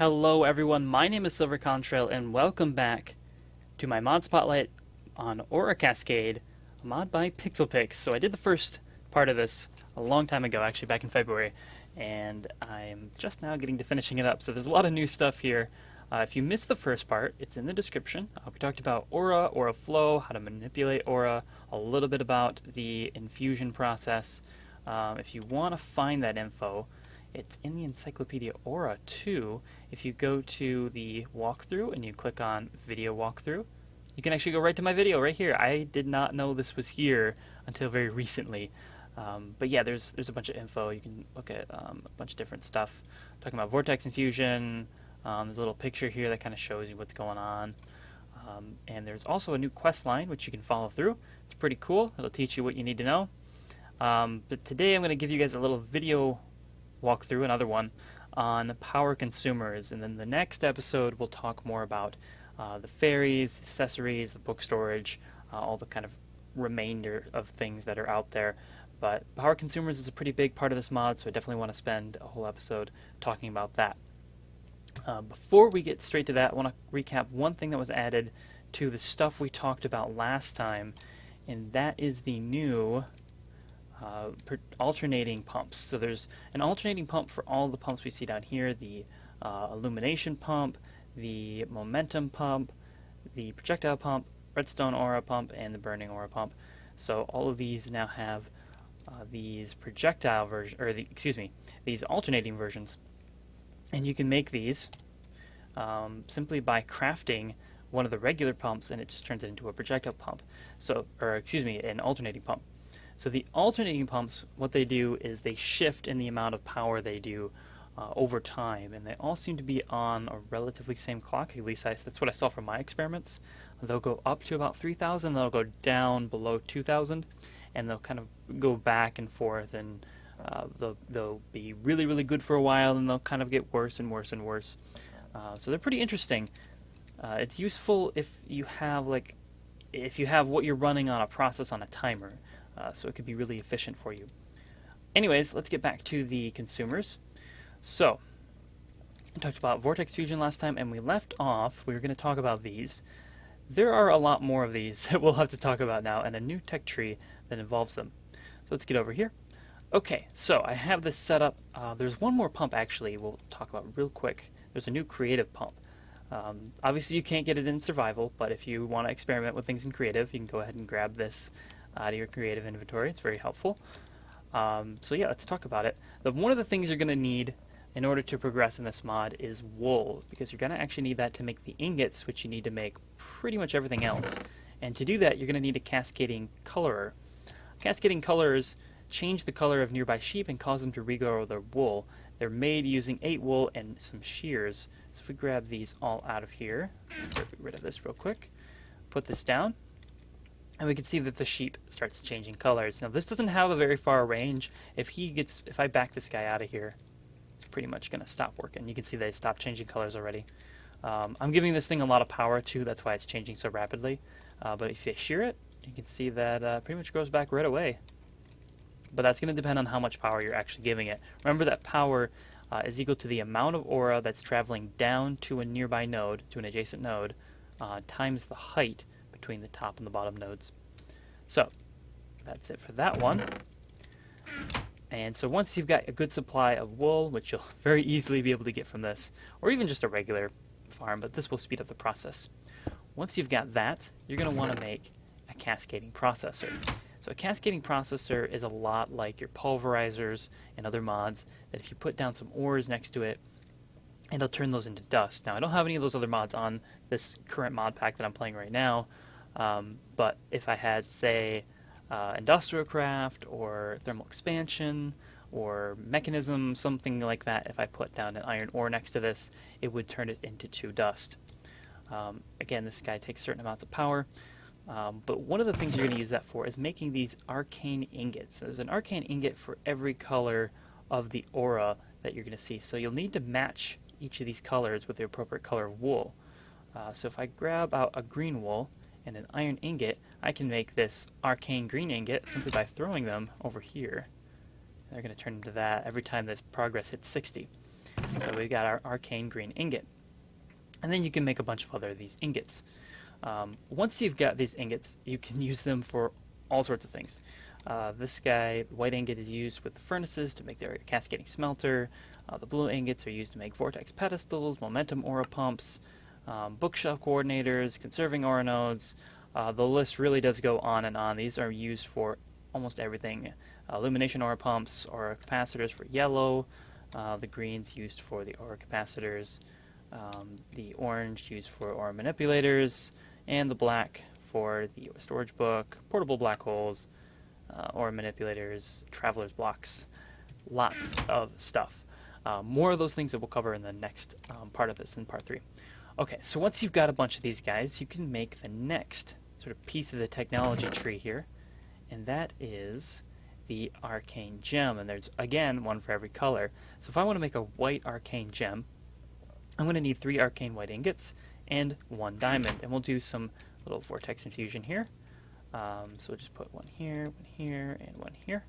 Hello everyone, my name is Silver Contrail and welcome back to my mod spotlight on Aura Cascade, a mod by Pixlepix. So I did the first part of this a long time ago, actually back in February, and I'm just now getting to finishing it up. So there's a lot of new stuff here. If you missed the first part, it's in the description. We talked about Aura, Aura Flow, how to manipulate Aura, a little bit about the infusion process. If you want to find that info, it's in the Encyclopedia Aura too. If you go to the walkthrough and you click on video walkthrough, you can actually go right to my video right here. I did not know this was here until very recently. But yeah, there's a bunch of info. You can look at a bunch of different stuff. Talking about vortex infusion. There's a little picture here that kind of shows you what's going on. And there's also a new quest line which you can follow through. It's pretty cool. It'll teach you what you need to know. But today I'm going to give you guys a little video walk through, another one on power consumers, and then the next episode we'll talk more about the fairies, accessories, the book storage, all the kind of remainder of things that are out there. But power consumers is a pretty big part of this mod, so I definitely want to spend a whole episode talking about that. Before we get straight to that, I want to recap one thing that was added to the stuff we talked about last time, and that is the new alternating pumps. So there's an alternating pump for all the pumps we see down here: the illumination pump, the momentum pump, the projectile pump, redstone aura pump, and the burning aura pump. So all of these now have these projectile version, or these alternating versions, and you can make these simply by crafting one of the regular pumps, and it just turns it into a projectile pump. So, an alternating pump. So the alternating pumps, what they do is they shift in the amount of power they do over time, and they all seem to be on a relatively same clock. At least that's what I saw from my experiments. They'll go up to about 3,000, they'll go down below 2,000, and they'll kind of go back and forth, and they'll be really, really good for a while, and they'll kind of get worse and worse and worse. So they're pretty interesting. It's useful if you have what you're running on a process on a timer. So it could be really efficient for you. Anyways, let's get back to the consumers. So, I talked about Vortex Fusion last time, and we left off, we were going to talk about these. There are a lot more of these that we'll have to talk about now, and a new tech tree that involves them. So let's get over here. Okay, so I have this set up. There's one more pump, actually, we'll talk about real quick. There's a new creative pump. Obviously, you can't get it in survival, but if you want to experiment with things in creative, you can go ahead and grab this out of your creative inventory. It's very helpful. So yeah, let's talk about it. One of the things you're going to need in order to progress in this mod is wool, because you're going to actually need that to make the ingots, which you need to make pretty much everything else. And to do that, you're going to need a cascading colorer. Cascading colorers change the color of nearby sheep and cause them to regrow their wool. They're made using 8 wool and some shears. So if we grab these all out of here, get rid of this real quick, put this down, and we can see that the sheep starts changing colors. Now this doesn't have a very far range. If I back this guy out of here, it's pretty much going to stop working. You can see they stopped changing colors already. I'm giving this thing a lot of power too, that's why it's changing so rapidly. But if you shear it, you can see that pretty much goes back right away. But that's going to depend on how much power you're actually giving it. Remember that power is equal to the amount of aura that's traveling down to a nearby node, to an adjacent node, times the height between the top and the bottom nodes. So that's it for that one. And so once you've got a good supply of wool, which you'll very easily be able to get from this, or even just a regular farm, but this will speed up the process. Once you've got that, you're going to want to make a cascading processor. So a cascading processor is a lot like your pulverizers and other mods, that if you put down some ores next to it, it'll turn those into dust. Now I don't have any of those other mods on this current mod pack that I'm playing right now, but if I had, say, industrial craft or thermal expansion or mechanism, something like that, if I put down an iron ore next to this, it would turn it into dust. Again, this guy takes certain amounts of power. But one of the things you're going to use that for is making these arcane ingots. There's an arcane ingot for every color of the aura that you're going to see. So you'll need to match each of these colors with the appropriate color of wool. So if I grab out a green wool and an iron ingot, I can make this arcane green ingot simply by throwing them over here. They're going to turn into that every time this progress hits 60. So we've got our arcane green ingot. And then you can make a bunch of other of these ingots. Once you've got these ingots, you can use them for all sorts of things. This guy, white ingot, is used with the furnaces to make their cascading smelter. The blue ingots are used to make vortex pedestals, momentum aura pumps, bookshelf coordinators, conserving aura nodes. The list really does go on and on. These are used for almost everything. Illumination aura pumps, aura capacitors for yellow, the greens used for the aura capacitors, the orange used for aura manipulators, and the black for the storage book, portable black holes, aura manipulators, traveler's blocks, lots of stuff. More of those things that we'll cover in the next part of this, in part 3. Okay, so once you've got a bunch of these guys, you can make the next sort of piece of the technology tree here, and that is the Arcane Gem, and there's, again, one for every color. So if I want to make a white Arcane Gem, I'm going to need 3 arcane white ingots and 1 diamond, and we'll do some little vortex infusion here. So we'll just put one here, and one here.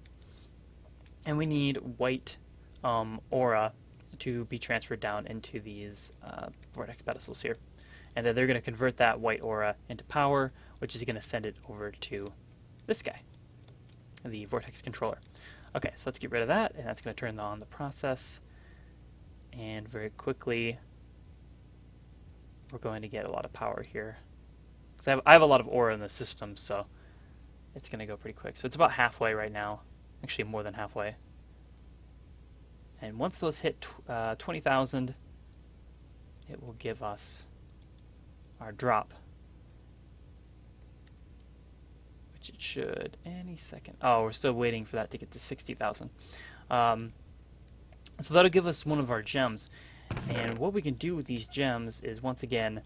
And we need white aura to be transferred down into these vortex pedestals here. And then they're going to convert that white aura into power, which is going to send it over to this guy, the vortex controller. Okay, so let's get rid of that, and that's going to turn on the process. And very quickly, we're going to get a lot of power here. Because I have a lot of aura in the system, so it's going to go pretty quick. So it's about halfway right now. Actually, more than halfway. And once those hit 20,000, it will give us our drop. Which it should any second. Oh, we're still waiting for that to get to 60,000. So that'll give us one of our gems. And what we can do with these gems is, once again,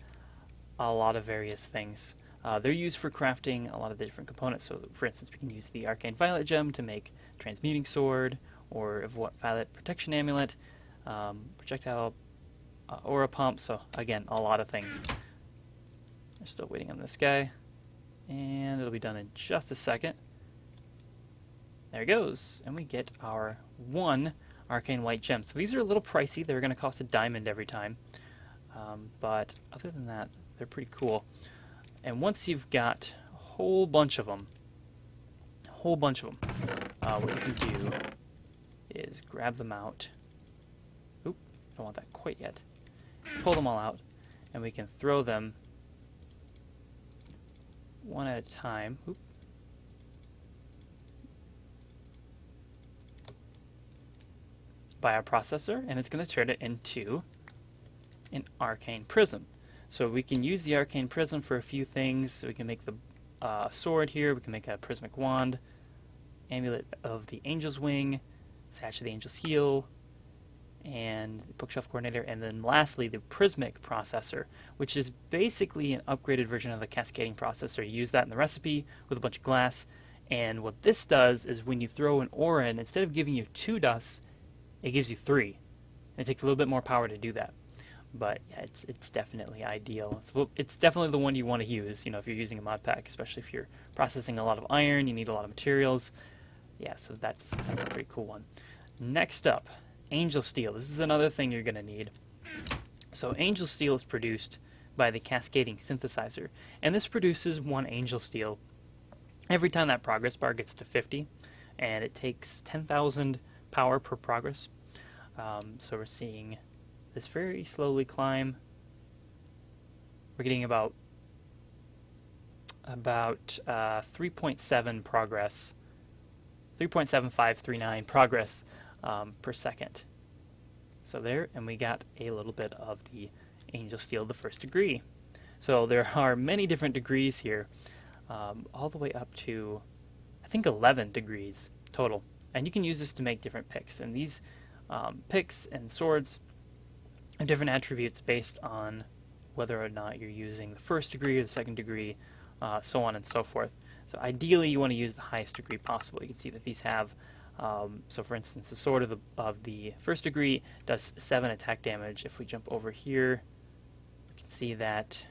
a lot of various things. They're used for crafting a lot of the different components. So, for instance, we can use the Arcane Violet Gem to make Transmuting Sword, or Violet Protection Amulet, Projectile Aura Pump. So, again, a lot of things. We're still waiting on this guy. And it'll be done in just a second. There it goes. And we get our 1 Arcane White Gem. So these are a little pricey. They're going to cost a diamond every time. But other than that, they're pretty cool. And once you've got a whole bunch of them, what you can do is grab them out. Oop, don't want that quite yet. Pull them all out, and we can throw them one at a time. Oop. By our processor, and it's going to turn it into an arcane prism. So we can use the arcane prism for a few things. So we can make the sword here, we can make a prismatic wand, amulet of the angel's wing, sash of the angel's heel, and the bookshelf coordinator, and then lastly the prismic processor, which is basically an upgraded version of the cascading processor. You use that in the recipe with a bunch of glass, and what this does is when you throw an aura in, instead of giving you 2 dusts, it gives you 3. It takes a little bit more power to do that. But yeah, it's definitely ideal. It's definitely the one you want to use, if you're using a mod pack, especially if you're processing a lot of iron, you need a lot of materials. Yeah, so that's a pretty cool one. Next up, Angel Steel. This is another thing you're going to need. So Angel Steel is produced by the Cascading Synthesizer, and this produces 1 Angel Steel every time that progress bar gets to 50, and it takes 10,000 power per progress. So we're seeing this very slowly climb. We're getting about 3.7 progress, 3.7539 progress per second. So there, and we got a little bit of the Angel Steel, the 1st degree. So there are many different degrees here, all the way up to, I think, 11 degrees total. And you can use this to make different picks. And these picks and swords have different attributes based on whether or not you're using the 1st degree or the 2nd degree, so on and so forth. So ideally, you want to use the highest degree possible. You can see that these have, so for instance, the sword of the 1st degree does 7 attack damage. If we jump over here, you can see that.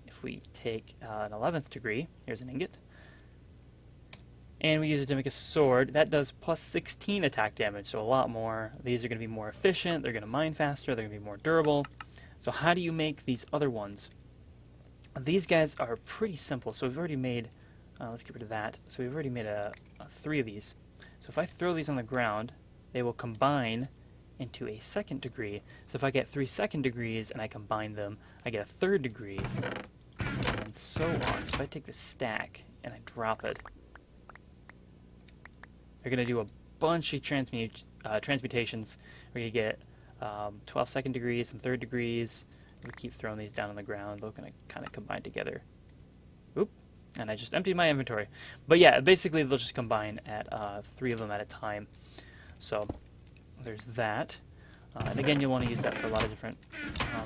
If we take an 11th degree, here's an ingot. And we use it to make a sword. That does plus 16 attack damage, so a lot more. These are going to be more efficient, they're going to mine faster, they're going to be more durable. So how do you make these other ones? These guys are pretty simple. So we've already made, let's get rid of that. So we've already made a 3 of these. So if I throw these on the ground, they will combine into a second degree. So if I get 3 second degrees and I combine them, I get a third degree, and so on. So if I take this stack and I drop it, they're going to do a bunch of transmutations where you get 12 second degrees, some third degrees. We keep throwing these down on the ground. They're going to kind of combine together. Oop. And I just emptied my inventory. But yeah, basically they'll just combine at 3 of them at a time. So there's that. And again, you'll want to use that for a lot of different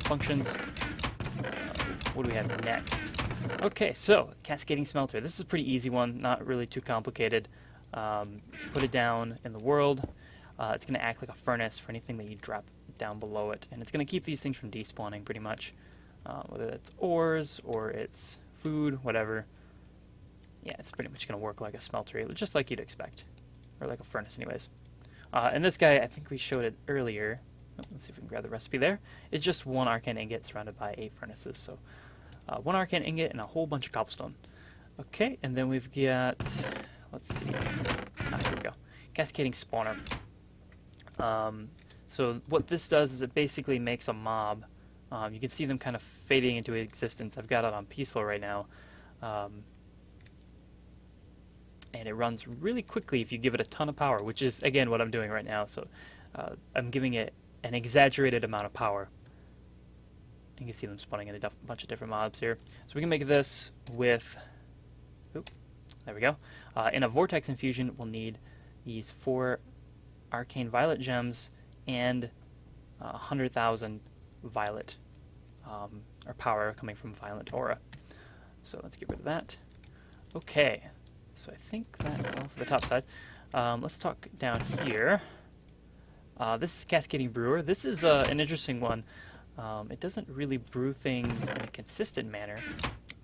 functions. What do we have next? Okay, so Cascading Smelter. This is a pretty easy one, not really too complicated. If you put it down in the world, it's going to act like a furnace for anything that you drop down below it. And it's going to keep these things from despawning pretty much. Whether it's ores or it's food, whatever. Yeah, it's pretty much going to work like a smelter, just like you'd expect. Or like a furnace anyways. And this guy, I think we showed it earlier. Oh, let's see if we can grab the recipe there. It's just 1 arcane ingot surrounded by 8 furnaces. So 1 arcane ingot and a whole bunch of cobblestone. Okay, and then we've got, let's see, here we go, Cascading Spawner. So what this does is it basically makes a mob. You can see them kind of fading into existence. I've got it on peaceful right now. And it runs really quickly if you give it a ton of power, which is, again, what I'm doing right now. So I'm giving it an exaggerated amount of power. You can see them spawning in a bunch of different mobs here. So we can make this with, oop, there we go. In a vortex infusion, we'll need these 4 arcane violet gems and 100,000 violet or power coming from violet aura. So let's get rid of that. Okay. So I think that's all for the top side. Let's talk down here. This is Cascading Brewer. This is an interesting one. It doesn't really brew things in a consistent manner,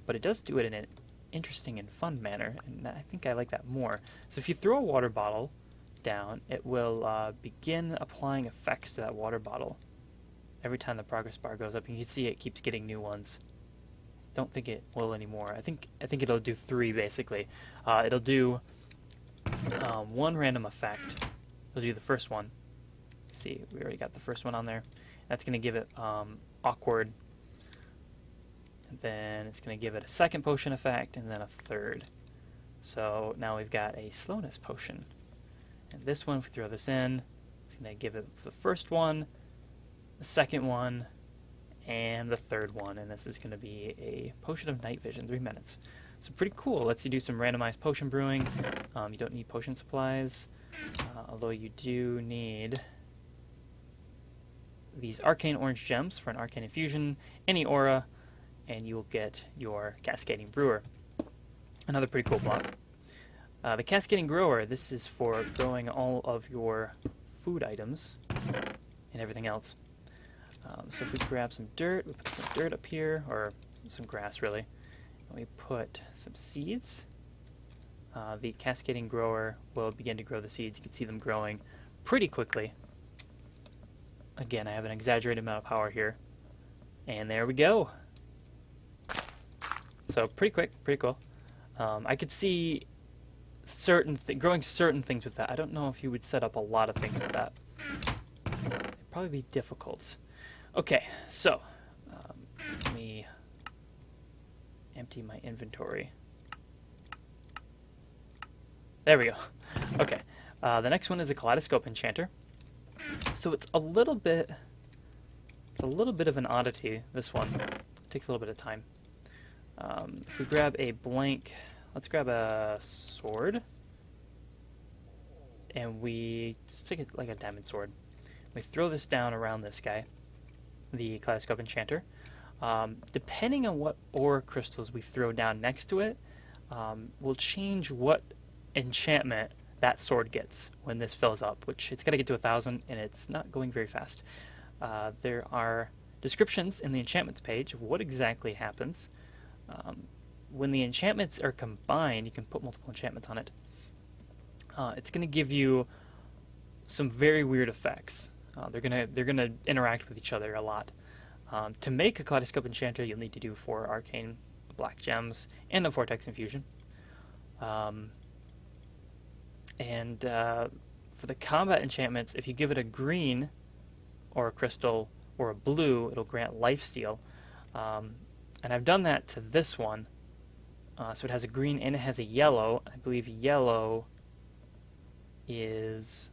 but it does do it in an interesting and fun manner, and I think I like that more. So if you throw a water bottle down, it will begin applying effects to that water bottle. Every time the progress bar goes up, you can see it keeps getting new ones. Don't think it will anymore. I think it'll do 3 basically. It'll do 1 random effect. It'll do the first one. See, we already got the first one on there. That's going to give it awkward. And then it's going to give it a second potion effect, and then a third. So now we've got a slowness potion. And this one, if we throw this in, it's going to give it the first one, the second one, and the third one, and this is going to be a potion of night vision, 3 minutes. So pretty cool. Lets you do some randomized potion brewing. You don't need potion supplies, although you do need these arcane orange gems for an arcane infusion, any aura, and you will get your Cascading Brewer. Another pretty cool block. The Cascading Grower, this is for growing all of your food items and everything else. So if we grab some dirt, we put some dirt up here, or some grass really, and we put some seeds, the Cascading Grower will begin to grow the seeds. You can see them growing pretty quickly. Again, I have an exaggerated amount of power here. And there we go. So pretty quick, pretty cool. I could see growing certain things with that. I don't know if you would set up a lot of things with that. It'd probably be difficult. Okay, so let me empty my inventory. There we go. Okay, the next one is a Kaleidoscope Enchanter. So it's a little bit of an oddity, this one. It takes a little bit of time. If we grab a blank, let's grab a sword, and we just take it like a diamond sword. We throw this down around this guy, the Kaleidoscope Enchanter. Depending on what ore crystals we throw down next to it, will change what enchantment that sword gets when this fills up, which it's got to get to 1,000, and it's not going very fast. There are descriptions in the enchantments page of what exactly happens. When the enchantments are combined, you can put multiple enchantments on it. it's going to give you some very weird effects. They're gonna interact with each other a lot. To make a Kaleidoscope Enchanter, you'll need to do 4 Arcane Black Gems and a Vortex Infusion. For the combat enchantments, if you give it a green or a crystal or a blue, it'll grant lifesteal. And I've done that to this one. So it has a green and it has a yellow. I believe yellow is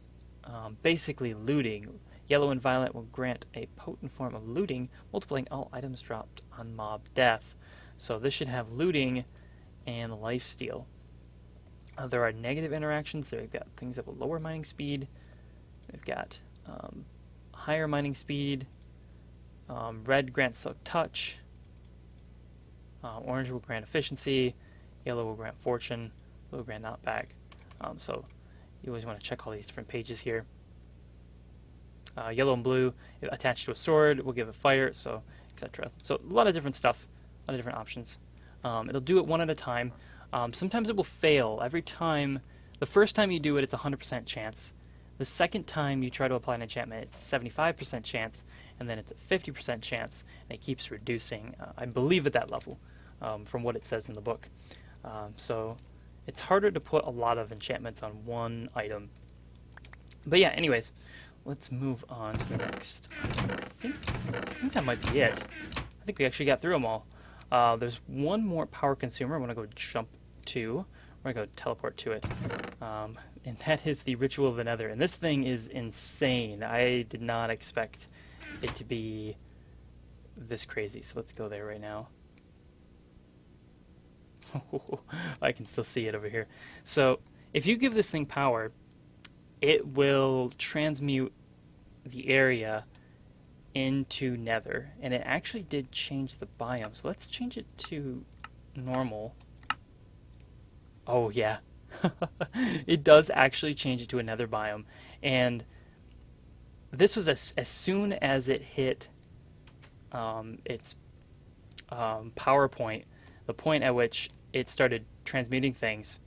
basically looting. Yellow and violet will grant a potent form of looting, multiplying all items dropped on mob death. So this should have looting and lifesteal. There are negative interactions. So we've got things that will lower mining speed. We've got higher mining speed. Red grants Silk Touch. Orange will grant efficiency. Yellow will grant fortune. Blue will grant knockback. So you always want to check all these different pages here. Yellow and blue attached to a sword will give it fire, so etc. So a lot of different stuff, a lot of different options. It'll do it one at a time. Sometimes it will fail. Every time, the first time you do it, it's a 100% chance. The second time you try to apply an enchantment, it's a 75% chance, and then it's a 50% chance, and it keeps reducing, I believe, at that level, from what it says in the book. So it's harder to put a lot of enchantments on one item. But yeah, anyways, let's move on to the next. I think that might be it. I think we actually got through them all. There's one more power consumer I want to go jump to. We're going to go teleport to it. And that is the Ritual of the Nether. And this thing is insane. I did not expect it to be this crazy. So let's go there right now. I can still see it over here. So if you give this thing power, it will transmute the area into Nether. And it actually did change the biome. So let's change it to normal. Oh, yeah. It does actually change it to a Nether biome. And this was as soon as it hit its power point, the point at which it started transmuting things,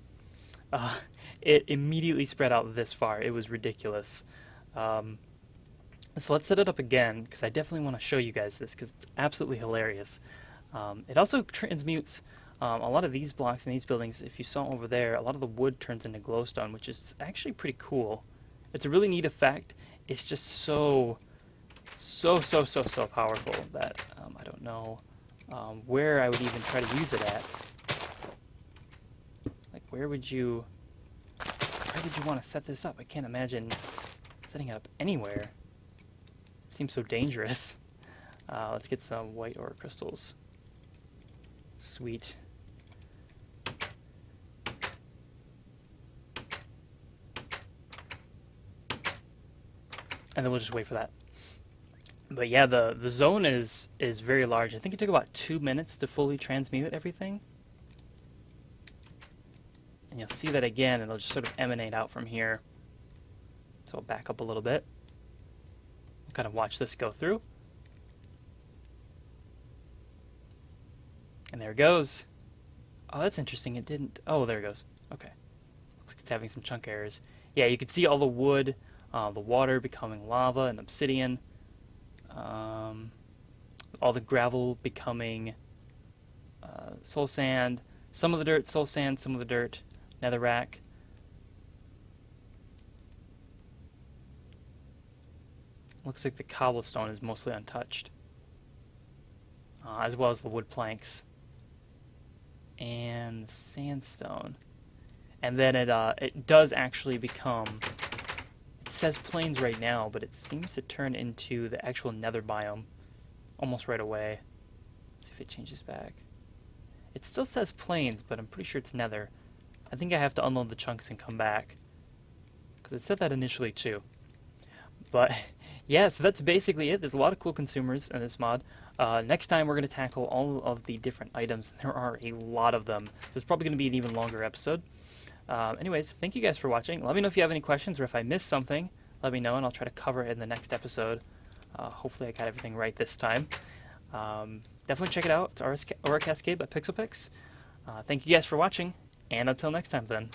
it immediately spread out this far. It was ridiculous. So let's set it up again, because I definitely want to show you guys this, because it's absolutely hilarious. It also transmutes a lot of these blocks in these buildings. If you saw over there, a lot of the wood turns into glowstone, which is actually pretty cool. It's a really neat effect. It's just so powerful that I don't know where I would even try to use it at. Like, where would you want to set this up? I can't imagine setting it up anywhere. It seems so dangerous. Let's get some white ore crystals. Sweet. And then we'll just wait for that. But yeah, the zone is very large. I think it took about 2 minutes to fully transmute everything. And you'll see that again, and it'll just sort of emanate out from here. So I'll back up a little bit. We'll kind of watch this go through. And there it goes. Oh, that's interesting. It didn't... Oh, there it goes. Okay. Looks like it's having some chunk errors. Yeah, you can see all the wood, the water becoming lava and obsidian. All the gravel becoming soul sand. Some of the dirt, soul sand. Some of the dirt, netherrack. Looks like the cobblestone is mostly untouched. As well as the wood planks. And the sandstone. And then it does actually become... It says plains right now, but it seems to turn into the actual nether biome almost right away. Let's see if it changes back. It still says plains, but I'm pretty sure it's nether. I think I have to unload the chunks and come back, because it said that initially too. But yeah, so that's basically it. There's a lot of cool consumers in this mod. Next time we're going to tackle all of the different items. There are a lot of them. So it's probably going to be an even longer episode. Anyways, thank you guys for watching. Let me know if you have any questions, or if I missed something, let me know, and I'll try to cover it in the next episode. Hopefully I got everything right this time. Definitely check it out. It's Aura Cascade by Pixlepix. Thank you guys for watching, and until next time then.